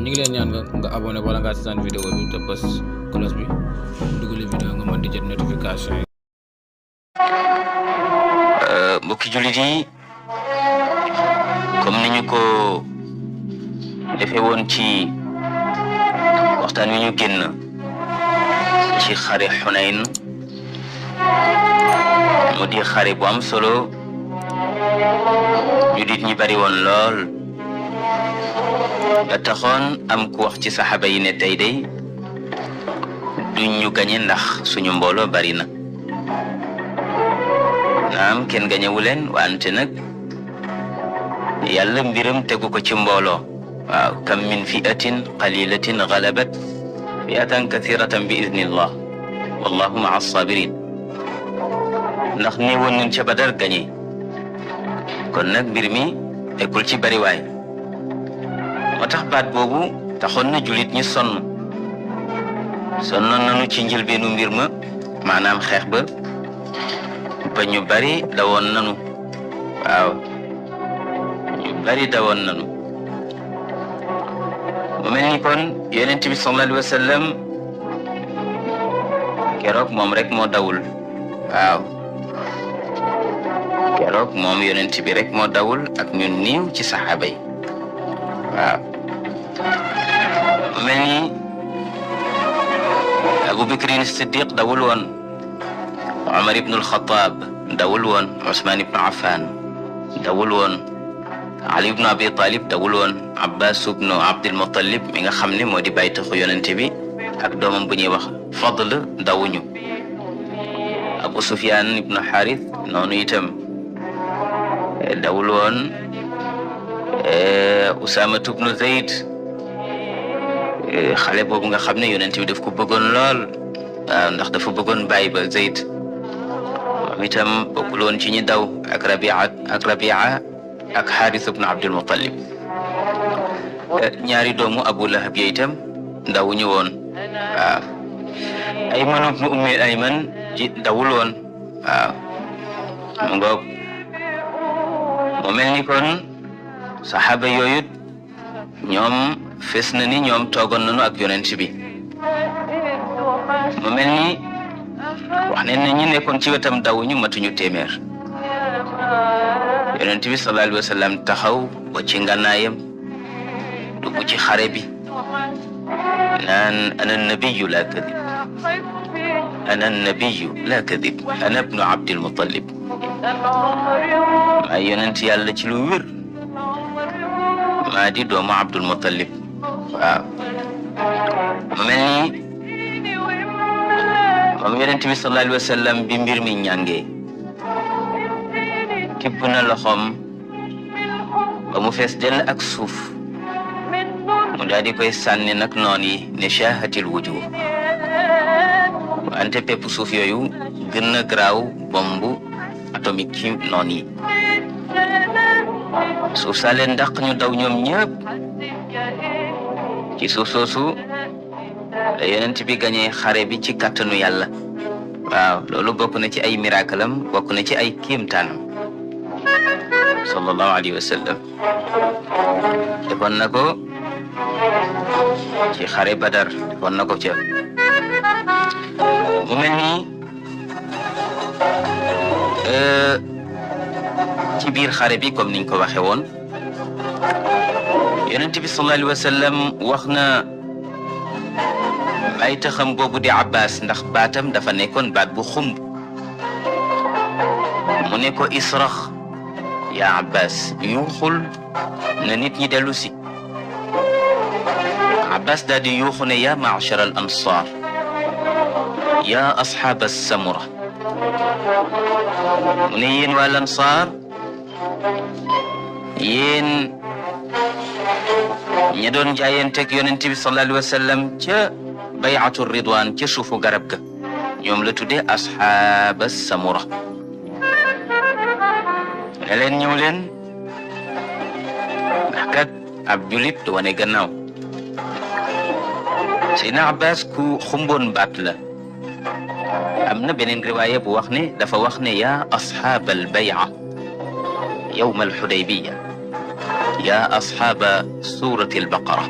ñu ngi leen ñaan nga abonné wala nga seetaan vidéo bi te bës cloche bi dugalee vidéo nga mën di jot notification yi. mbokki jullit yi comme ni ñu ko defee woon ci waxtaan wi ñu génn ci xare Xunayn mu di xare bu am solo jullit ñi bari woon lool ba taxoon am ku wax ci saxaaba yi ne tey day duñ ñu gañe ndax suñu mbooloo bari na naam kenn gañewu leen wante nag yàlla mbiram tegu ko ci mbooloo waaw kam min fi'atin qalilatin ghalabat fi'atan kathiratan bi idnillah wallahu ma'a as-sabirin ndax ne woon nañ ca Badar gañe kon nag mbir mi nekkul ci bariwaay moo tax baat boobu taxoon na jullit ñi sonnoon nañu ci njëlbeenu mbir ma maanaam xeex ba ñu bari dawoon nañu waaw ñu bari dawoon nañu mu mel ni kon yonent bi sallallahu alayhi wa sallam keroog moom rek moo dawul waaw keroog moom yonent bi rek moo dawul ak ñu niiw ci saxaaba yi waaw mu mel ni Abu Bakrin Siddiq dawul woon Umar ibn al-Khattab dawul woon Usman ibn Affan dawul woon Ali ibn Abi Talib dawul woon Abbas ibn Abdul Muttalib mi nga xam ne moo di bàyyi taxu yonente bi ak doomam bu ñuy wax Fadl dawuñu Abu Sufyan ibn Harith noonu itam dawul woon Usama ibn Zayd xale boobu nga xam ne yonente bi daf ko bëggoon lool waaw ndax dafa bëggoon bàyyi ba Zayd moom itam bokkul woon ci ñi daw ak Rabia ak Haris ibn Abdul Muttalib ñaari doomu Abu Lahab yi itam dawuñu woon waaw Ayman ibn Ummi Ayman ji dawul woon waaw mu ngoog mu mel ni kon saxaaba yooyu ñoom fes na ni ñoom toogoon nañu ak yonent bi mu mel ni wax ne ñi nekkoon ci wetam dawuñu matuñu téeméer yonent bi sallallahu alayhi wa sallam taxaw ba ci ngànnaayam dugg ci xare bi naan ana nabiyu la kadib ana nabiyu la kadib ana ibnu Abdil Muttalib maa yonent yàlla ci lu wér maa di doomu Abdul Muttalib waaw mu mel ni moom yonent bi sallallahu alayhi wa sallam bi mbir mi ñàngee tibb na loxoom ba mu fees dell ak suuf mu daal di koy sànni nag noon yi ne shaahatil wujuh wante pepp suuf yooyu gën na garaaw bombu atomique ci noon yi suuf saa leen dàq ñu daw ñoom ñëpp ci suuf soosu la yonent bi gañee xare bi ci kàttanu yàlla waaw loolu bokk na ci ay miracle am bokk na ci ay kéemtaanam sallallahu alayhi wa sallam defoon na ko ci xare Badar defoon na ko ca mu mel ni ci biir xare bi comme niñ ko waxe woon yonent bi sallallahu alayhi wa sallam wax na ay taxam boobu di Abbas ndax baatam dafa nekkoon baat bu xumb mu ne ko israx yaa Abbas yuuxul na nit ñi dellu si Abbas daal di yuuxu ne yaa ma'shar al ansar yaa asxaab as-samura mu ne yéen waa Ansaar yéen ña doon jaayanteeg yonent bi sallallahu alayhi wa sallam ca bay'atu ridwaan ca suufu garab ga ñoom la tuddee asxaab as-samura ne leen ñëw leen ndax kat ab julit du wane gannaaw Seydina Abbas ku xumboon baat la am na beneen riwaaya bu wax ne dafa wax ne yaa asxaab al-bay'a yawm al-Hudaybiya yaa asxaaba suurati al-Baqara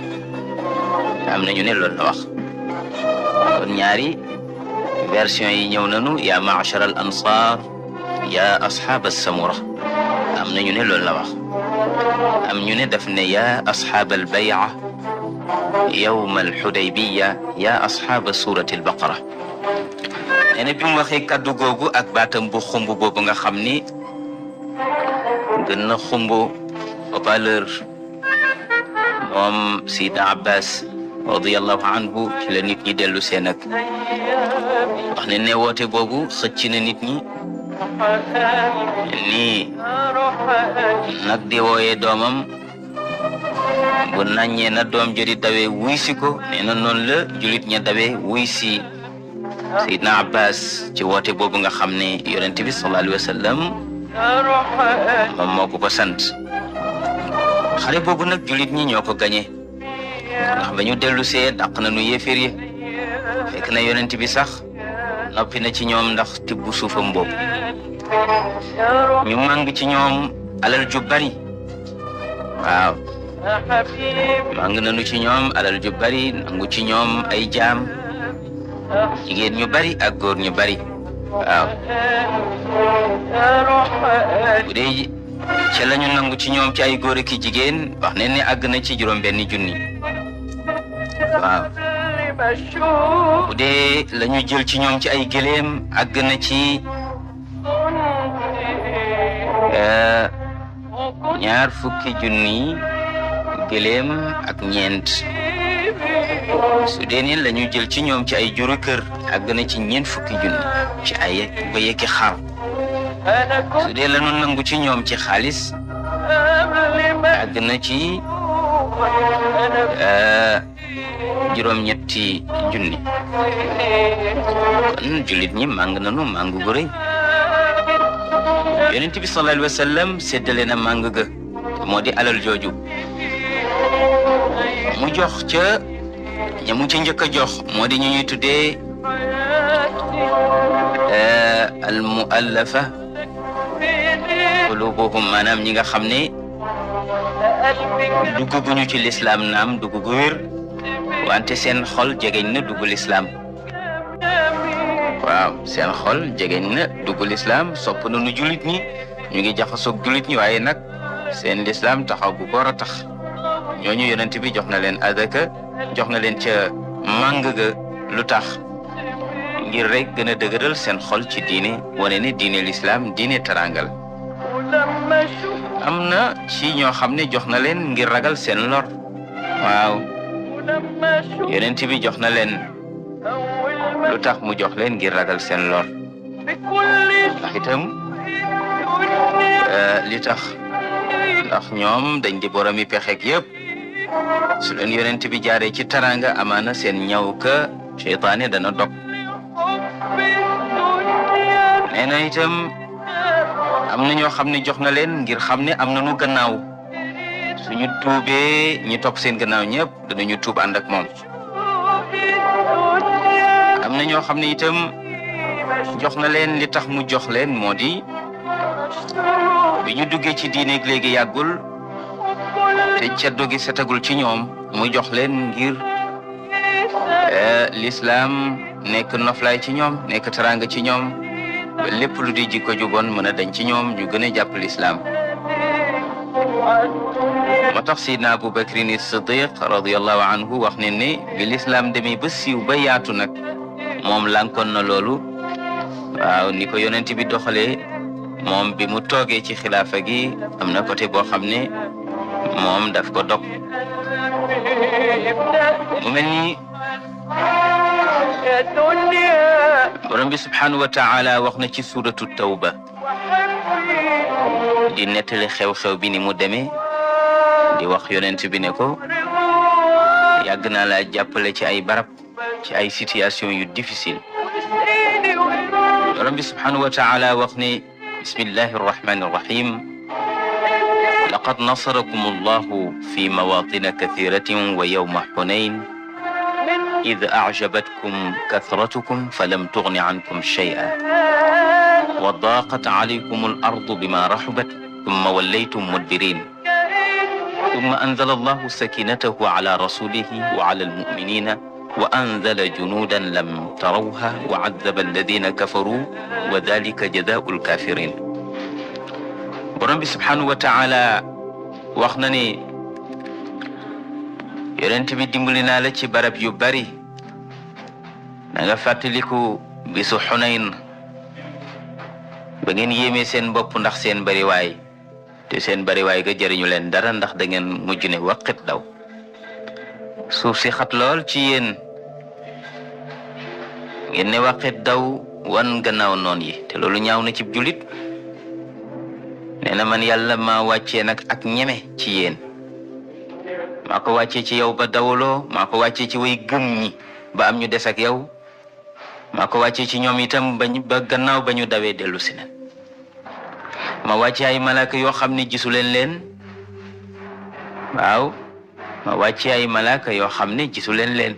am nañu ne loolu la wax. kon ñaari version yi ñëw nañu ya ma'shar al ansar ya ashab as-samura, am nañu ne loolu la wax. am ñu ne daf ne ya ashab al bay'a yawm al hudaybiya ya ashab surati al baqara. nee na bi mu waxee kaddu googu ak baatam bu xumb boobu nga xam ni gën na xumb haut-parleur moom Sidna Abbas radiyallahu anhu ci la nit ñi dellu seen ak wax ne woote boobu xëcc na nit ñi nii nag di wooyee doomam bu naññee na doom jëri dawee wuy si ko nee na noonu la julit ña dawee wuy si Seydina Abbas ci woote boobu nga xam ne yonent bi sallallahu alayhi wa sallam moom moo ko sant. xare boobu nag julit ñi ñoo ko gañe ndax ba ñu dellu see dàq na nu yéeféer yi fekk na yonent bi sax noppi na ci ñoom ndax tibbu suufam boobu. ñu màng ci ñoom alal ju bari waaw màng nañu ci ñoom alal ju bari nangu ci ñoom ay jaam jigéen ñu bari ak góor ñu bari waaw bu dee ca lañu nangu ci ñoom ci ay góor ak jigéen wax ne àgg na ci juróom-benni junni waaw bu dee lañu jël ci ñoom ci ay gëléem àgg na ci 20 junni gëléem ak ñeent. su dee ni la ñu jël ci ñoom ci ay juru kër àgg na ci 40 junni ci ay ba yekki xar. su dee la ñu nangu ci ñoom ci xaalis àgg na ci juróom-ñetti junni. kon jullit ñi màng nañu màng gu rëy. yonent bi sallallahu alayhi wa sallam séddale na màng ga moo di alal jooju mu jox ca ñamu ci njëkk a jox moo di ñu ñuy tuddee al muallafa qulubuhum maanaam ñi nga xam ne dugguñu ci lislaam naam dugg gu wér wante seen xol jegeñ na dugg lislaam. waaw seen xol jegeñ na dugg lislaam sopp nañu jullit ñi ñu ngi jaxasoog jullit ñi waaye nag seen lislaam taxaw bu ko war a tax ñooñu yonent bi jox na leen adaka jox na leen ca màng ga lu tax ngir rek gën a dëgëral seen xol ci diine wane ne diine lislaam diine tarangal. am na ci ñoo xam ne jox na leen ngir ragal seen lor. waaw yonent bi jox na leen lu tax mu jox leen ngir ragal seen lor ndax itam li tax ndax ñoom dañ di boromi pexeek yëpp su leen yonent bi jaaree ci taranga amaana seen ñaw ka seytaane dana dog. nee na itam am na ñoo xam ne jox na leen ngir xam ne am na nu gannaaw suñu tuubee ñi topp seen gannaaw ñëpp danañu tuub ànd ak moom. am na ñoo xam ne itam jox na leen li tax mu jox leen moo di bi ñu duggee ci diine léegi yàggul te ceddo gi setagul ci ñoom mu jox leen ngir lislaam nekk noflaay ci ñoom nekk taranga ci ñoom ba lépp lu di jikko ju bon mën a dañ ci ñoom ñu gën a jàpp lislaam. moo tax Seydina Abu Bakrin as-Siddiq radiyallahu anhu wax ne ne bi lislaam demee ba siiw ba yaatu nag moom lànkoon na loolu. waaw ni ko yonent bi doxalee moom bi mu toogee ci xilaafa gi am na côté boo xam ne moom daf ko dog. mu mel ni borom bi subhanahu wa taala wax na ci suratu tawba di nettali xew-xew bi ni mu demee di wax yonent bi ne ko yàgg naa laa jàppale ci ay barab ci ay situation yu difficile. borom bi subhanahu wa taala wax ne bismillahi arrahmani arrahim laqad nasarakum allahu fi mawatina kathiratin wa yawma hunayn إذ أعجبتكم كثرتكم فلم تغن عنكم شيئا وضاقت عليكم الأرض بما رحبت ثم وليتم مدبرين summa anzala allahu sakinatahu ala rasulihi wa ala almuminina wa anzala junudan lam tarawha wa azzaba alladina kafaru wa dalika jazaau alkafirin. borom bi subhanahu wa taala wax na ni yonent bi dimbali naa la ci barab yu bari. na nga fàttaliku bisu Xunayn ba ngeen yéemee seen bopp ndax seen bariwaay te seen bariwaay ga jëriñu leen dara ndax da ngeen mujj ne waqit daw. suuf si xat lool ci yéen ngeen ne waqit daw wan gannaaw noon yi te loolu ñaaw na ci jullit. nee na man yàlla maa wàccee nag ak ñeme ci yéen maa ko wàccee ci yow ba dawaloo maa ko wàccee ci way gëm ñi ba am ñu des ak yow maa ko wàccee ci ñoom itam ba gannaaw ba ñu dawee dellu si nen ma wàccee ay malaaka yoo xam ne gisu leen waaw ma wàccee ay malaaka yoo xam ne gisu leen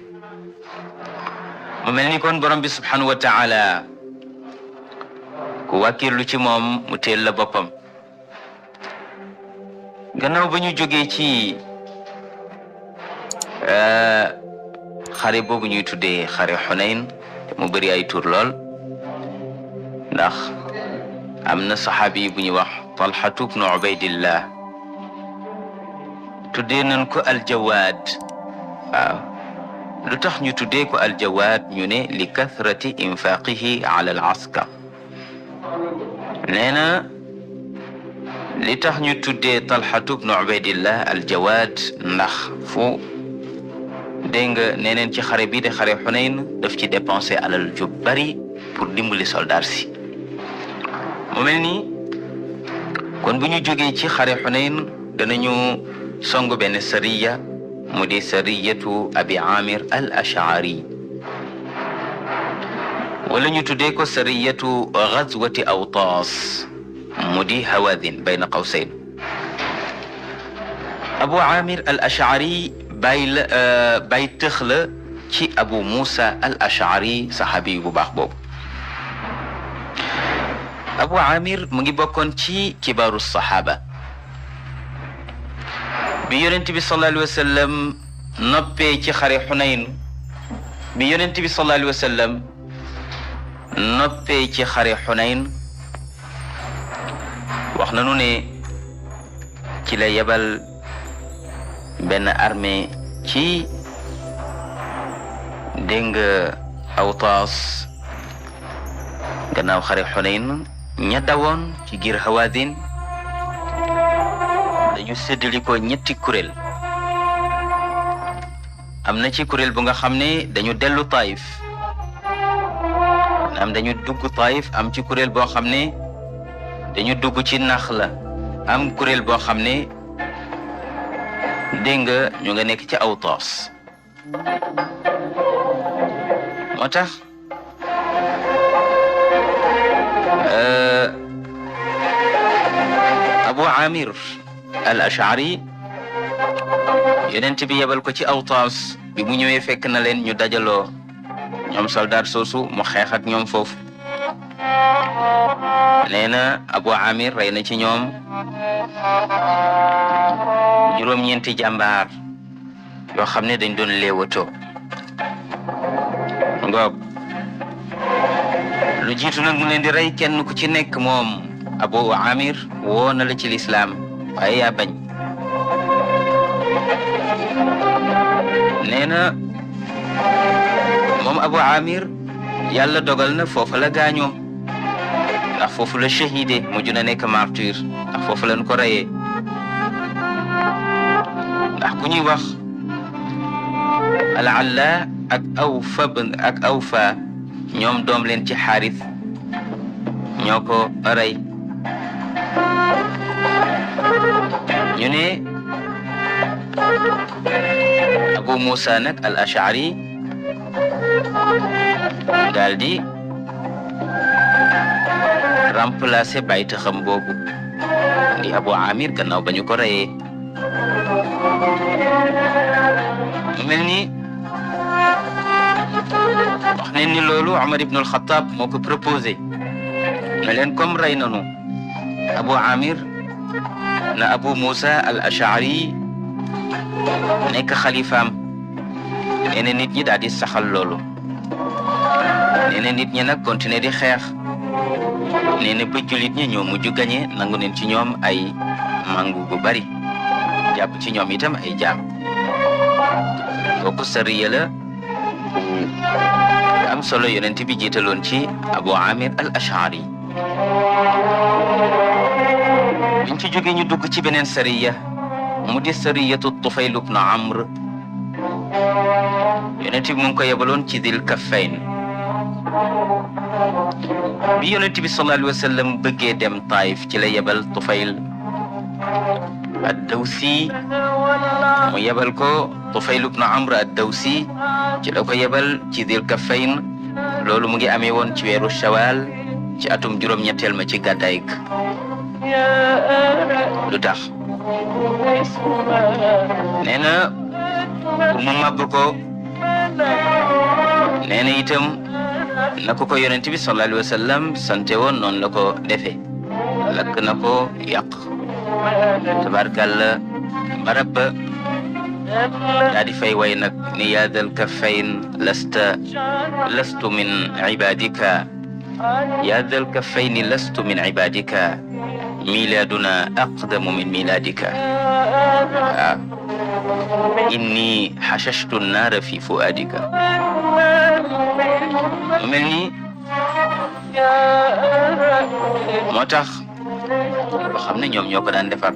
mu mel ni kon borom bi subhanahu wa taala ku wàkkirlu ci moom mu teel la boppam. gannaaw ba ñu jógee ci xare boobu ñuy tuddee xare Xunayn mu bëri ay tur lool ndax am na saxaabi bu ñuy wax Talhatu bnu Ubaydillah tuddee nañ ko aljawaad. waaw lu tax ñu tuddee ko aljawaad ñu ne li kathrati infaqihi ala al askar. nee na li tax ñu tuddee Talhatu bnu Ubaydillah aljawaad ndax fu dégg nga neneen ci xare bi de xare Xunayn daf ci dépensé alal ju bari pour dimbali soldaar si. mu mel ni kon bu ñu jógee ci xare Xunayn danañu song benn sariya mu di sariyatu abi amir al ash'ari wala ñu tuddee ko sariyatu ghazwati awtaas mu di hawadin bayna qawsayn. abu amir al ash'ari bay tëx la ci abu musa al ash'ari saxaabi bu baax boobu. abu amir mu ngi bokkoon ci kibaaru saxaaba. bi yonent bi sallallahu alayhi wa sallam noppee ci xare Xunayn wax nañu ne ci la yebal benn armée ci dégg nga Awtaas gannaaw xare Xunayn ña dawoon ci giir Hawaazin dañu séddali ko ñetti kuréel. am na ci kuréel bu nga xam ne dañu dellu Taif am dañu dugg Taif am ci kuréel boo xam ne dañu dugg ci Naxla am kuréel boo xam ne dégg nga ñu nga nekk ci Awtaas. moo tax Abu Amir al Ash'ari yonent bi yebal ko ci Awtaas bi mu ñëwee fekk na leen ñu dajaloo ñoom soldat soosu mu xeex ak ñoom foofu. nee na Abu Amir rey na ci ñoom juróom-ñeenti jàmbaar yoo xam ne dañ doon léewatoo. ngoog lu jiitu nag mu leen di rey kenn ku ci nekk moom Abu Amir woo na la ci lislaam waaye yaa bañ. nee na moom Abu Amir yàlla dogal na foofa la gaañoo ndax foofu la shahide mujj na nekk martyr ndax foofu lañ ko reyee. ndax ku ñuy wax al-Alla ak Awfa ñoom doom leen ci Xaaris ñoo ko rey. ñu ne Abu Musa nag al Ash'ari daal di remplacer bayta xam boobu di Abu Amir gannaaw ba ñu ko reyee. mu mel ni wax nañ ni loolu Umar ibn al-Khattab moo ko proposé ne leen comme rey nanu Abu Amir na Abu Musa al Ash'ari nekk xalifaam. nee na nit ñi daal di saxal loolu. nee na nit ñi nag continuer di xeex. nee na ba jullit ñi ñoo mujj gañe nangu neen ci ñoom ay mangu bu bari jàpp ci ñoom itam ay jaam. kooku sariya la am solo yonent bi jiitaloon ci Abu Amir al Ash'ari. biñ ci jógee ñu dugg ci beneen sariya mu di sariyatu Tufayl ibn Amr. yonent bi mu ngi ko yebaloon ci Dil Kaffayn. bi yonent bi sallallahu alayhi wa sallam bëggee dem Taif ci la yebal Tufayl ad-Dawsi mu yebal ko Tufayl ibn Amr ad-Dawsi ci la ko yebal ci Dil Kaffayn. loolu mu ngi amee woon ci weeru Shawal ci atum juróom-ñetteel ma ci gàddaay gi. lu tax nee na pour mu màbb ko. nee na itam na ko yonent bi sallallahu alayhi wa sallam sante woon noonu la ko defee. lakk na ko yàq. tabarkàlla barab ba daa di fay way nag ni yaa dal kaffayn lastu min ibadika yaa dal kaffayni lastu min ibadika miladuna aqdamu min miladika inni xashashtu nnaara fi fuadika. mu mel ni moo tax boo xam ne ñoom ñoo ko daan defar.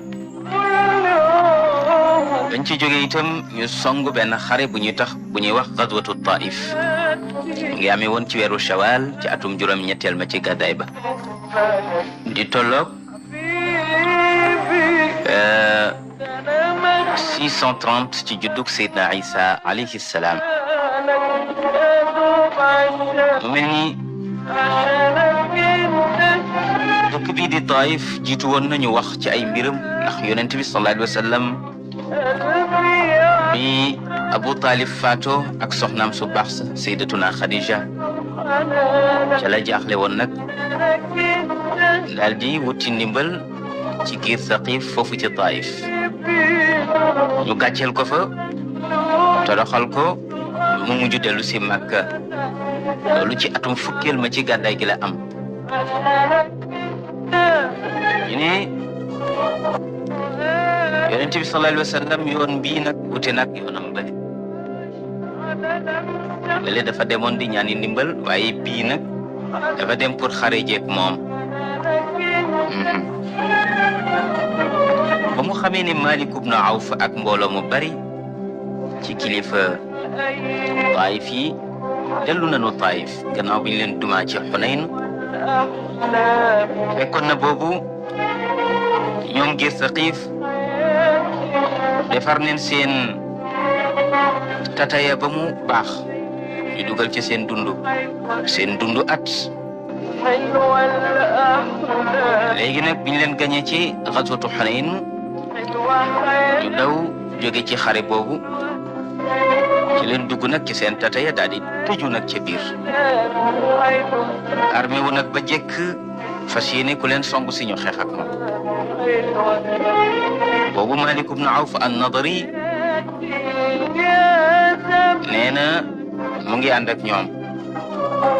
dañ ci jógee itam ñu song benn xare bu ñuy wax gazwatu Taif. ngi amee woon ci weeru Shawal ci atum juróom-ñetteel ma ci gàddaay ba. di tolloog 630 ci juddug Seydina Isa alayhi salaam. mu mel ni dëkk bii di Taif jiitu woon nañu wax ci ay mbiram ndax yonent bi sallallahu alayhi wa sallam bi Abu Talib faatoo ak soxnaam su baax sa Sayyidatuna Khadija ca la jaaxle woon nag daal di wuti ndimbal ci giir Saqif foofu ci Taif. ñu gàcceel ko fa toroxal ko mu mujj dellu si Makka. loolu ci atum fukkeel ma ci gàddaay gi la am. ñu ne yonent bi sallallahu alayhi wa sallam yoon bii nag wute nag yoonam bële. bële dafa demoon di ñaani ndimbal waaye bii nag dafa dem pour xare jeeg moom. ba mu xamee ne Malik ibn Awf ak mbooloo mu bari ci kilifa Taif yi dellu nañu Taif gannaaw bi ñu leen dumaa ci Xunayn. fekkoon na boobu ñoom ngir Saqif defar neen seen tataya ba mu baax ñu dugal ci seen dundu at. léegi nag biñ leen gañee ci xaswatu Xunayn ñu daw jóge ci xare boobu ci leen dugg nag ci seen tataya daal di tëju nag ca biir. armée wu nag ba jekk fas yéene ku leen song si ñu xeex ak moom. boobu Malik ibn Awf an-Nadari nee na mu ngi ànd ak ñoom.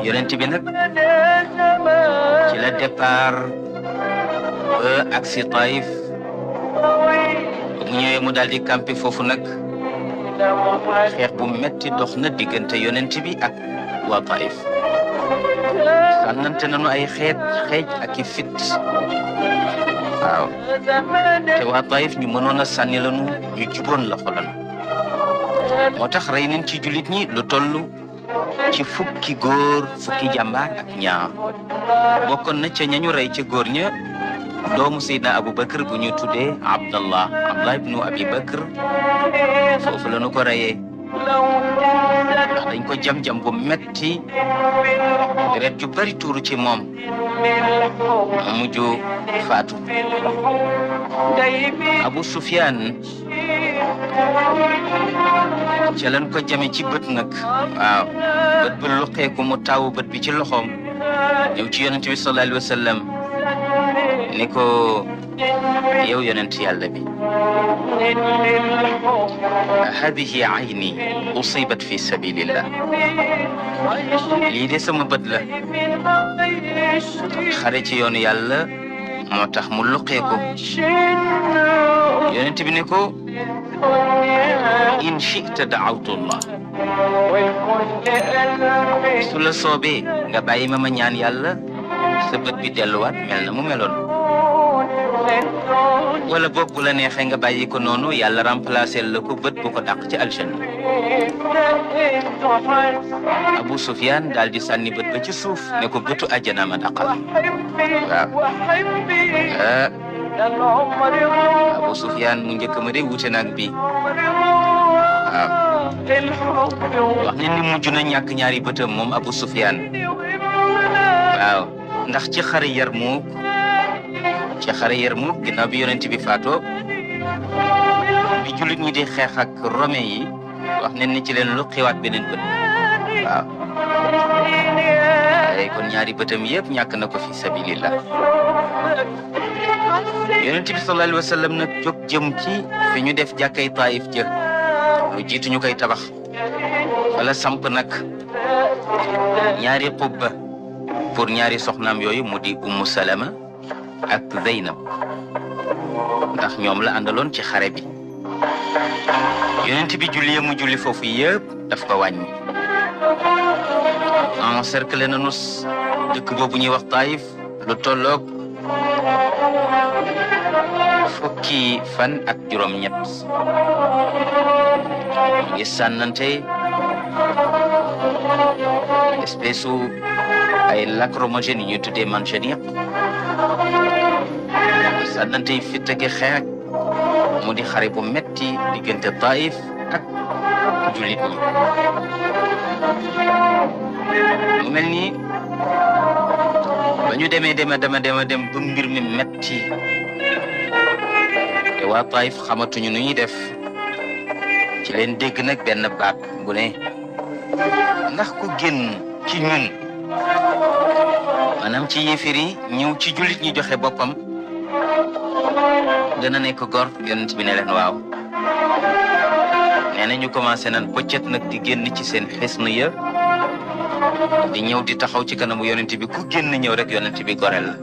yonent bi nag ci la départ ba agsi Taif. bu ñëwee mu daal di campé foofu nag xeex bu metti dox na diggante yonent bi ak waa Taif. sànnante nañu ay xeej ak i fit. waaw te waa Taif ñu mënoon a sànni lañu ñu juboon la xoolal. moo tax rey nañ ci jullit ñi lu toll ci fukki góor fukki jàmbaar ak ñaar. bokkoon na ca ñañu rey ca góor ña doomu Seydina Abu Bakr bu ñu tuddee Abdallah ibnu Abi Bakr. foofu la ñu ko reyee ndax dañ ko jam-jam bu metti deret ju bari tuuru ci moom mu mujj faatu. Abu Sufyan ca lañ ko jame ci bët nag. waaw bët bi luqeeku mu taawu bët bi ci loxoom ñëw ci yonent bi sallallahu alayhi wa sallam ni ko yow yonent yàlla bi hadihi ayni usibat fi sabilillah lii de sama bët la xare ci yoonu yàlla moo tax mu luqee ko yonent bi ne ko in shi'ta da'awtu Allah su la soobee nga bàyyi ma ñaan yàlla sa bët bi delluwaat mel na mu meloon wala boog bu la neexee nga bàyyi ko noonu yàlla remplacer la ko bët bu ko dàq ci aljanna Abu Sufyan daal di sànni bët ba ci suuf ne ko bëtu àjjana ma dàqal waaw Abu Sufyan mu njëkk ma de wute nag bi waaw wax ne ni mujj na ñàkk ñaari bëtam moom Abu Sufyan waaw ndax ci xare Yarmuk ginnaaw bi yonent bi faatoo bi jullit ñi di xeex ak romain yi wax ne ni ci leen lu xiwaat beneen bët waaw ay kon ñaari bëtam yëpp ñàkk na ko fi sabilillah yonent bi sallallahu alayhi wa sallam nag jóg jëm ci fi ñu def jàkkay Taif jë lu jiitu ñu koy tabax wala samp nag ñaari xubba pour ñaari soxnaam yooyu mu di Ummu Salama ak Zeynab ndax ñoom la àndaloon ci xare bi yonent bi julli mu julli foofu yëpp daf ko wàññi encerclé na nus dëkk boobu ñuy wax Taif lu tolloog fukki fan ak juróom-ñett ngi sànnante espèce ay lacrymogène yi ñu tuddee manchaniq sànnante yi fitt ak xeex mu di xare bu metti diggante Taif ak jullit ñi mu mel ni ba ñu demee dem ba mbir mi metti te waa Taif xamatuñu nu ñuy def ci leen dégg nag benn baat bu ne ndax ku génn ci ñun maanaam ci yéefar yi ñëw ci jullit ñi joxe boppam dana nekk gor yonent bi ne leen waaw nee na ñu commencé nan pëccët nag di génn ci seen xisn ya di ñëw di taxaw ci kanamu yonent bi ku génn ñëw rek yonent bi gorel la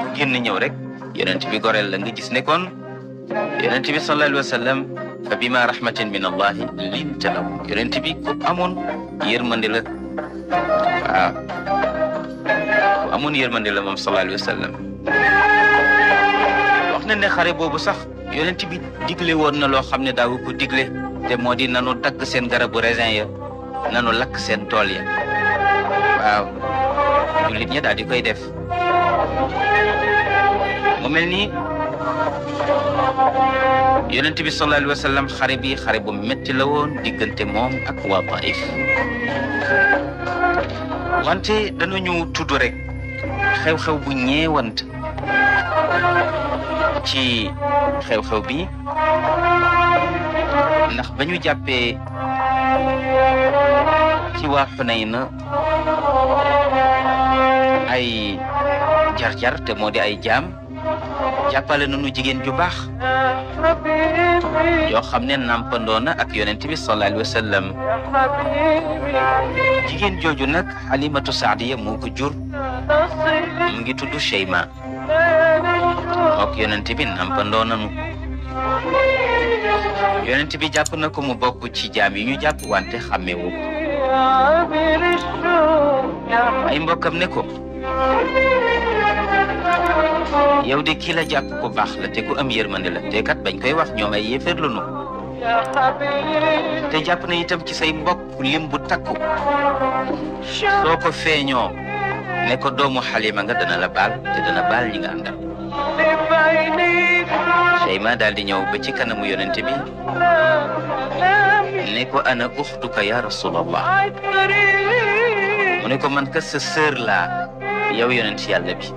ku génn ñëw rek yonent bi gorel la nga gis ne kon yonent bi sallallahu alayhi wa sallam fa bima rahmatin min allahi linta lahu yonent bi ku amoon yërmande la waaw ku amoon yërmande la moom sallallahu alayhi wa sallam wax na ne xare boobu sax yonent bi digle woon na loo xam ne daawu ko digle te moo di nanu dagg seen garabu raisin ya nanu lakk seen tool ya waaw jullit ña daal di koy def mu mel ni yonent bi sallallahu alayhi wa sallam xare bi xare bu metti la woon diggante moom ak waa Taif wante danañu tudd rek xew-xew bu ñeewant ci xew-xew bi ndax ba ñu jàppee ci waa Xunayn ay jar-jar te moo di ay jaam jàppale nañu jigéen ju baax yoo xam ne nampandoo na ak yonent bi sallallahu alayhi wa sallam jigéen jooju nag Halimatu Saadiya moo ko jur mu ngi tudd Cheyma mook yonent bi nampandoo nañu yonent bi jàpp na ko mu bokk ci jaam yi ñu jàpp wante xàmmewu ko ay mbokkam ne ko yow de kii la jàpp ku baax la te ku am yërmande la te kat bañ koy wax ñoom ay yéeféer la ñu te jàpp na itam ci say mbokk lim bu takku soo ko feeñoo ne ko doomu Xalima nga dana la baal te dana baal ñi nga àndal Cheyma daal di ñëw ba ci kanamu yonent bi ne ko ana uxtuka ya rasulallah mu ne ko man ka sa sœur laa yow yonent yàlla bi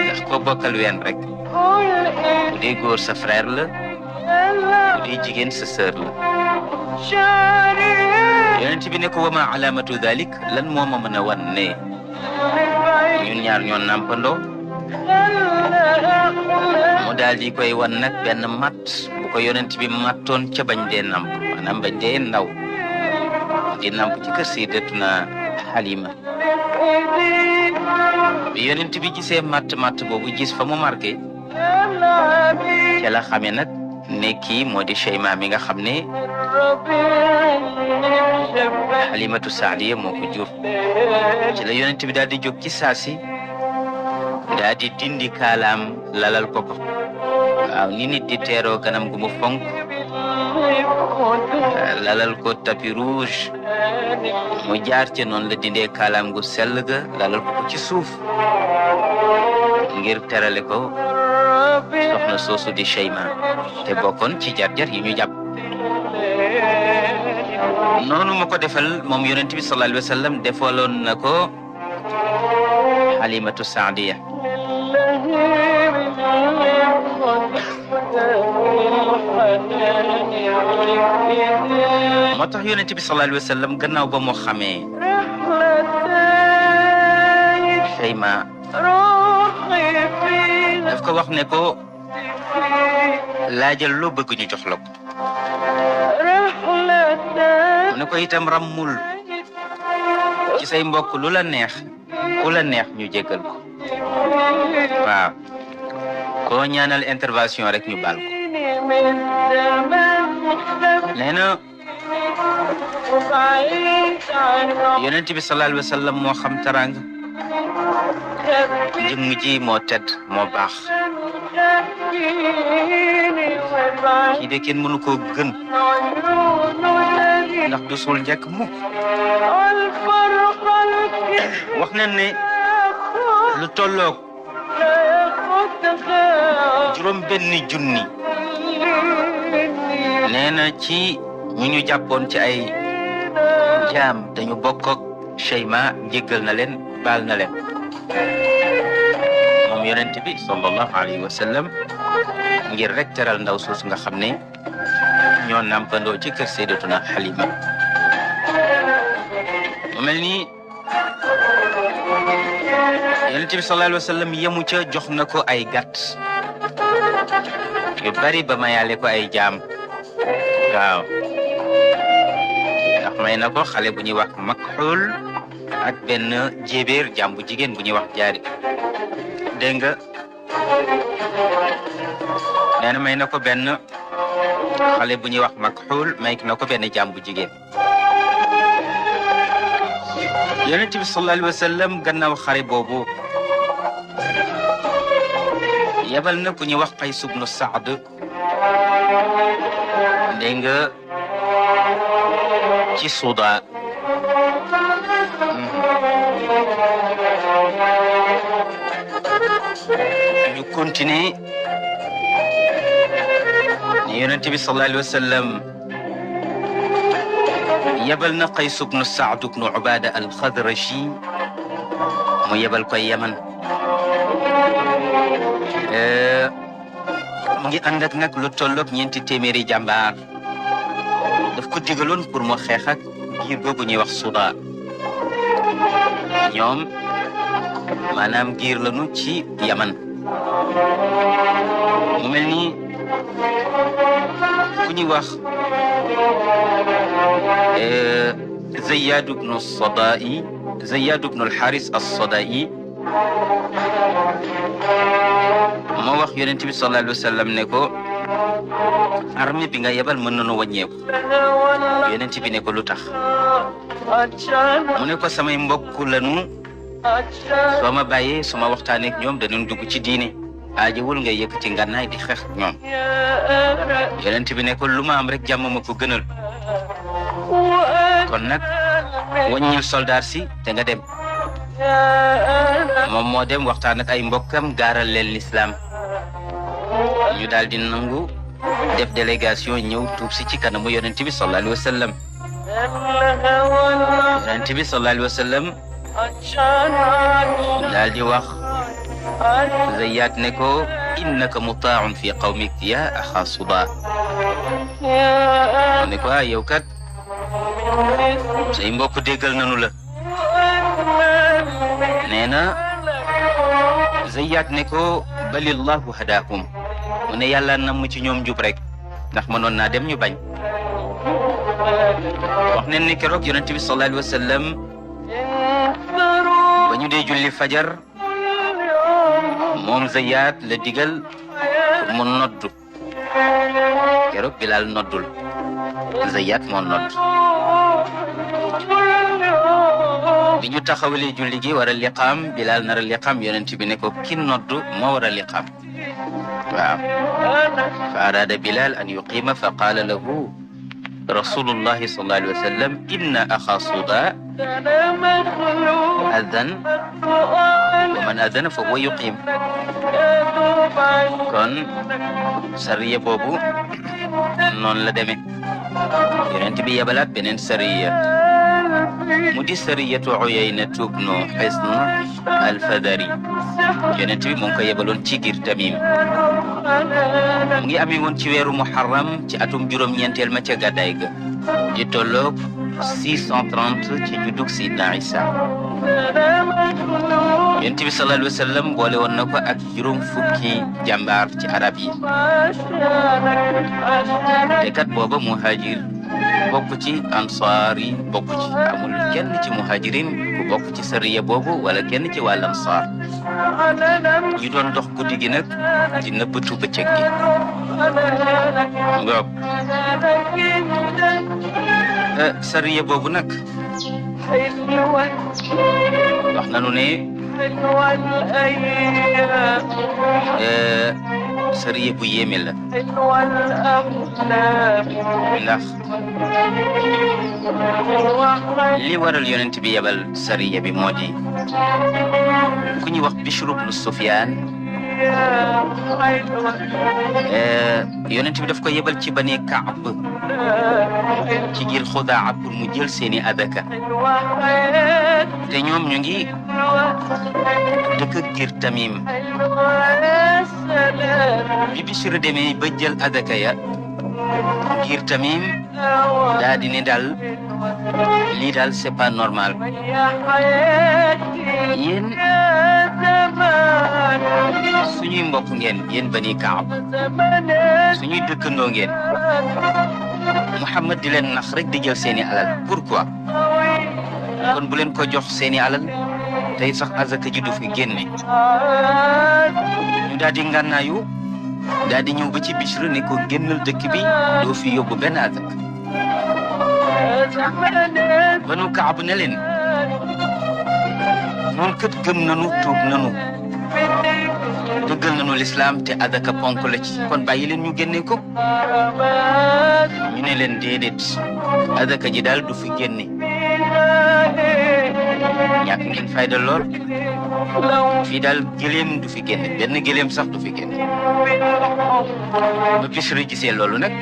ndax ko bokkal ween rek bu dee góor sa frère la bu dee jigéen sa sœur la yonent bi ne ko wa ma alaamatu dalik lan moo ma mën a wan ne ñun ñaar ñoo nàmpandoo mu daal di koy wan nag benn matt bu ko yonent bi mattoon ca bañ dee namp maanaam bañ dee ndaw di namp ci kër Sayyidatuna Halima bi yonent bi gisee matt boobu gis fa mu marqué ca la xamee nag ne kii moo di Cheyma mi nga xam ne Halimatu Saadiya moo ko jur ci la yonent bi daal di jóg ci saasi daal di dindi kaalaam lalal ko waaw ni nit di teeroo ganam gu mu fonk lalal ko tapis rouge mu jaar ci noonu la dindee kaalaam gu sell ga lalal ko ci suuf ngir terale ko soxna soosu di Cheyma te bokkoon ci jar-jar yi ñu jàpp noonu ma ko defal moom yonent bi sallallahu alayhi wa sallam defaloon na ko Halimatu Saadiya moo tax yonent bi sallallahu alayhi wa sallam gannaaw ba mu xamee Cheyma daf ko wax ne ko laajal loo bëgg ñu jox la ko mu ne ko itam ràmmul ci say mbokk lu la neex ku la neex ñu jéggal ko waaw koo ñaanal intervention rek ñu baal ko nee na yonent bi sallallahu alayhi wa sallam moo xam teraanga jëmm ji moo tedd moo baax kii de kenn mënu koo gën ndax du suul njëkk mukk wax nañ ne lu tolloog juróom benn junni nee na ci ñu ñu jàppoon ci ay jaam dañu bokk ak Cheyma jéggal na leen baal na leen moom yonent bi sallallahu alayhi wa sallam ngir rek teral ndaw soosu nga xam ne ñoo nampandoo ci kër Sayyidatuna Halima mu mel ni yonent bi sallallahu alayhi wa sallam yemu ca jox na ko ay gàtt yu bari ba mayaale ko ay jaam waaw ndax may na ko xale bu ñuy wax Makxuul ak benn jébéer jaam bu jigéen bu ñuy wax Jaari dégg nga nee na may na ko benn xale bu ñuy wax Makxuul may na ko benn jaam bu jigéen yonent bi sallallahu alayhi wa sallam gannaaw xare boobu yebal na ku ñuy wax Qays ibnu Saad dégg nga ci Suda ñu continuer ne yonent bi sallallahu alayhi wa sallam yebal na Qays ibnu Saad ibnu Ubaada al-Xadrashi mu yebal koy Yaman mu ngi ànd ak nag lu tolloog 4 téeméeri jàmbaar daf ko digaloon pour mu xeex ak giir googu ñuy wax Suda ñoom maanaam giir lañu ci Yaman mu mel ni ku ñuy wax Zayyad ibnu Sadaa'i Zayyad ibnu al-Haris as-Sadaa'i moo wax yonent bi sallallahu alayhi wa sallam ne ko armée bi nga yebal mën nañu wàññeeku yonent bi ne ko lu tax mu ne ko samay mbokk lañu soo ma bàyyee su ma waxtaanee ak ñoom danañ dugg ci diine aajewul ngay yëkkati ngànnaay di xeex ñoom yonent bi ne ko lu ma am rek jàmm ma ko gënal kon nag wàññil soldaar si te nga dem moom moo dem waxtaan ak ay mbokkam gaaral leen lislaam ñu daal di nangu def délégation ñëw tuub si ci kanamu yonent bi sallallahu alayhi wa sallam yonent bi sallallahu alayhi wa sallam daal di wax Zayyad ne ko innaka mutaaun fi qawmik ya axa Suda ne ko yow kat say mbokk déggal nanu la nee na Zayyat ne ko balillahu hadakum mu ne yàlla nam ci ñoom jub rek ndax mënoon naa dem ñu bañ. wax nañ ne keroog yonent bi sallallahu alayhi wa sallam ba ñu dee julli fajar moom Zayyat la digal mu noddu keroog Bilal noddul Zayyat moo nodd bi ñu taxawalee julli gi war a liqaam Bilal nar a liqaam yonent bi ne ko ki noddu moo war a liqaam waaw fa araada Bilal an yuqima fa qaala lahu rasulullahi sallallahu alayhi wa sallam inna axa suda adan wa man adana fa huwa yuqim kon sariya boobu noonu la demee yonent bi yebalaat beneen sariya mu di sariyatu Uyaynatu bnu Hisn al-Fadari yonent bi mu ngi ko yebaloon ci giir Tamim mu ngi amee woon ci weeru Muharram ci atum juróom-ñeenteel ma ca gàddaay ga di tolloog 630 ci juddug Sidna Isa yonent bi sallallahu alayhi wa sallam boole woon na ko ak juróom fukki jàmbaar ci arab yi te kat booba muhajir bokk ci ansaar yi bokk ci amul kenn ci muhajirin ku bokk ci sariya boobu wala kenn ci wàll ansaar ñu doon dox guddi gi nag di nëbbatu bëccëg gi ngoog sariya boobu nag wax nanu ne sariya bu yéeme la ndax li waral yonent bi yebal sariya bi moo di ku ñuy wax Bishr ibn Sufyaan yonent bi daf ko yebal ci Bani Kaab ci giir Xudaa pour mu jël seeni adaka te ñoom ñu ngi dëkk giir Tamim bi Bishr demee ba jël adaka ya giir Tamim daa di ne daal lii daal c'est pas normal yéen suñuy mbokk ngeen yéen Bani Kaab suñuy dëkkandoo ngeen Muhammad di leen nax rek di jël seeni alal pourquoi kon bu leen ko jox seeni alal tey sax azaka ji du fi génne ñu daal di ngànnaayu daal di ñëw ba ci Bishr ne ko génnal dëkk bi doo fi yóbbu benn azaka Banu Kaab ne leen ñun kat gëm nanu tuub nanu dëggal nanu lislaam te adaka ponk la ci kon bàyyi leen ñu génne ko ñu ne leen déedéet adaka ji daal du fi génne ñàkk ngeen fayda lool fii daal gëléem du fi génne benn gëléem sax du fi génne ba Bishr gisee loolu nag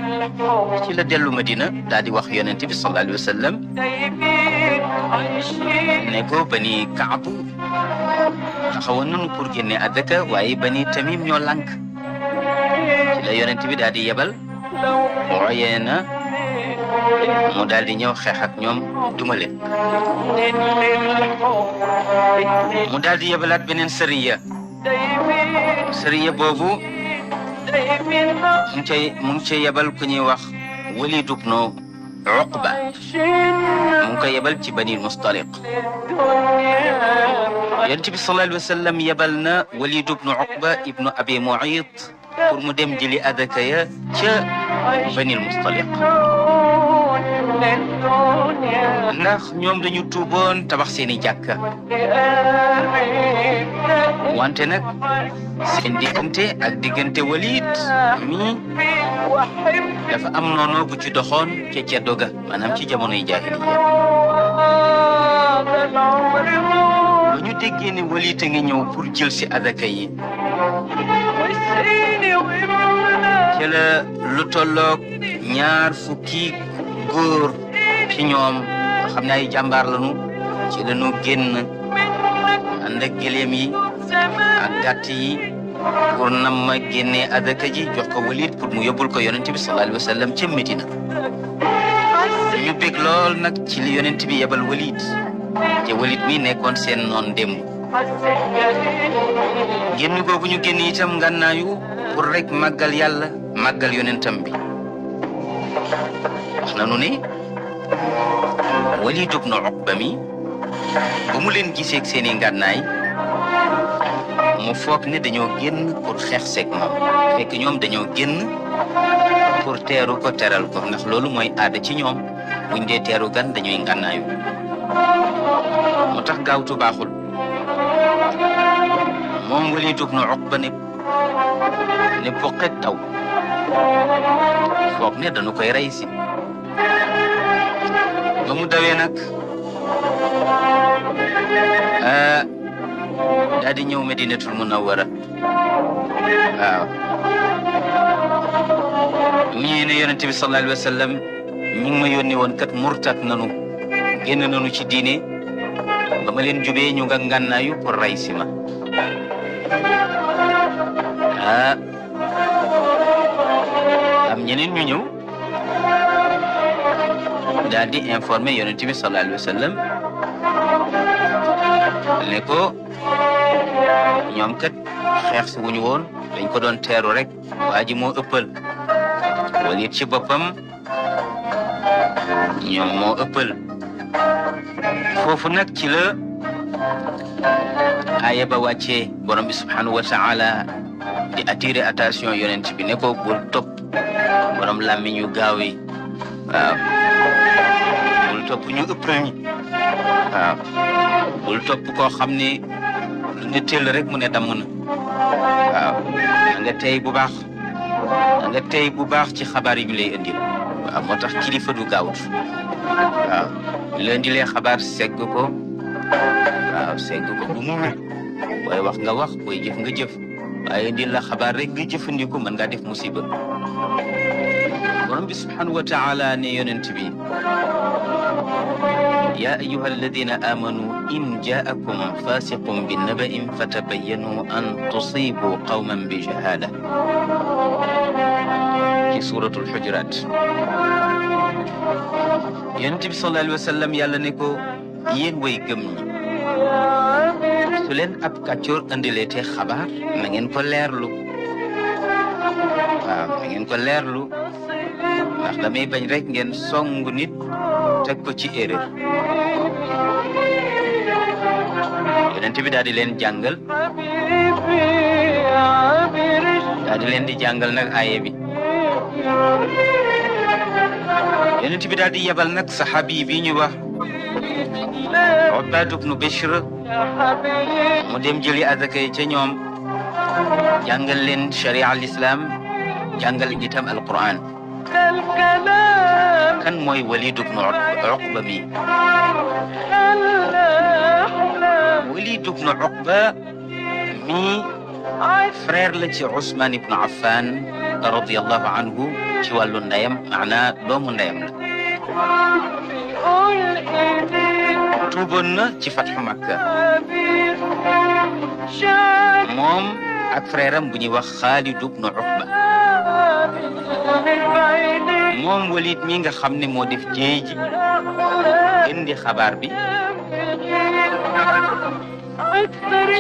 ci la dellu Madina daal di wax yonent bi sallallahu alayhi wa sallam ne ko Bani Kaab taxawoon nañu pour génne adaka waaye Bani Tamim ñoo lànk ci la yonent bi daal di yebal Uyayna mu daal di ñëw xeex ak ñoom duma leen mu daal di yebalaat beneen sariya boobu mu ngi cay yebal ku ñuy wax Walid ibn Uqba mu ngi koy yebal ci Bani Mustaliq yonent bi sallallahu alayhi wa sallam yebal na Walid ibn Uqba ibn Abi Mu'ayt pour mu dem jëli adaka ya ca Bani Mustaliq ndax ñoom dañu tuuboon tabax seeni jàkka wante nag seen diggante ak diggante Walid mi dafa am noonu bu ci doxoon ca ceddo ga maanaam ci jamonoy jaahiliya bu ñu déggee ne Walid a ngi ñëw pour jël si adaka yi ci la lu tolloog 20 góor ci ñoom xam ne ay jàmbaar lañu ci lañu génn ànd ak gëléem yi ak gàtt yi pour nam ma génnee adaka ji jox ko Walid pour mu yóbbul ko yonent bi sallallahu alayhi wa sallam ca Medina ñu bég lool nag ci li yonent bi yebal Walid te Walid mi nekkoon seen noon démb génn googu ñu génn itam ngànnaayu pour rek màggal yàlla màggal yonentam bi wax nanu ne Walid ibn Uqba mi ba mu leen gisee ak seeni ngànnaay mu foog ne dañoo génn pour xeex seeg moom fekk ñoom dañoo génn pour teeru ko teral ko ndax loolu mooy aada ci ñoom buñ dee teeru gan dañuy ngànnaayu moo tax gaawtu baaxul moom Walid ibn Uqba ne poqet taw foog ne dañu koy rey si ba mu dawee nag daal di ñëw Medinatul Munawwara waaw mu ñëwee ne yonent bi sallallahu alayhi wa sallam ñi ngi ma yónni woon kat murtat nanu génn nanu ci diine ba ma leen jubee ñu nga ngànnaayu pour rey si ma am ñeneen ñu ñëw daal di informé yonent bi sallallahu alayhi wa sallam ne ko ñoom kat xeex si wuñu woon dañ ko doon teeru rek waa ji moo ëppal Walid ci boppam ñoom moo ëppal foofu nag ci la aaya ba wàccee borom bi subhanahu wa taala di attirer attention yonent bi ne ko bul topp borom làmmiñ yu gaaw yi waaw bul topp ñu ëpp ñi waaw bul topp koo xam ne lu ne teel rek mu ne damm na waaw da nga tey bu baax da nga tey bu baax ci xabaar yi ñu lay indil waaw moo tax kilifa du gaawut waaw ñu lay indilee xabaar segg ko waaw segg ko bu mu booy wax nga wax booy jëf nga jëf waaye indil la xabaar rek nga jëfandiku mën ngaa def musiba borom bi subhanahu wa taala ne yonent bi ya ayuha alladina amanu in jaakum fasiqun bi naba'in fatabayyanu an tusibu qawman bi jahala ci suratul hujurat yonent bi sallallahu alayhi wa sallam yàlla ne ko yéen way gëm ñi su leen ab kàccoor indilee te xabaar na ngeen ko leerlu waaw na ngeen ko leerlu ndax damay bañ rek ngeen songu nit teg ko ci erreur yonent bi daal di leen jàngal di jàngal nag aaye bi yonent bi daal di yebal nag saxaabi bi ñu wax Ubaad ibnu Bishr mu dem jëli azaka yi ca ñoom jàngal leen sharia al islam jàngal itam alquran kan mooy Walid ibnu Uqba mi Walid ibnu Uqba mi frère la ci Ousmane ibnu Affan radiyallahu anhu ci wàllu ndeyam maanaa doomu ndeyam la tuuboon na ci fatxu Makka moom ak frère am bu ñuy wax Xaalid ibnu Uqba moom Walid mi nga xam ne moo def jéey ji indi xabaar bi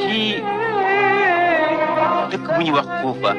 ci dëkk bu ñuy wax Kuufa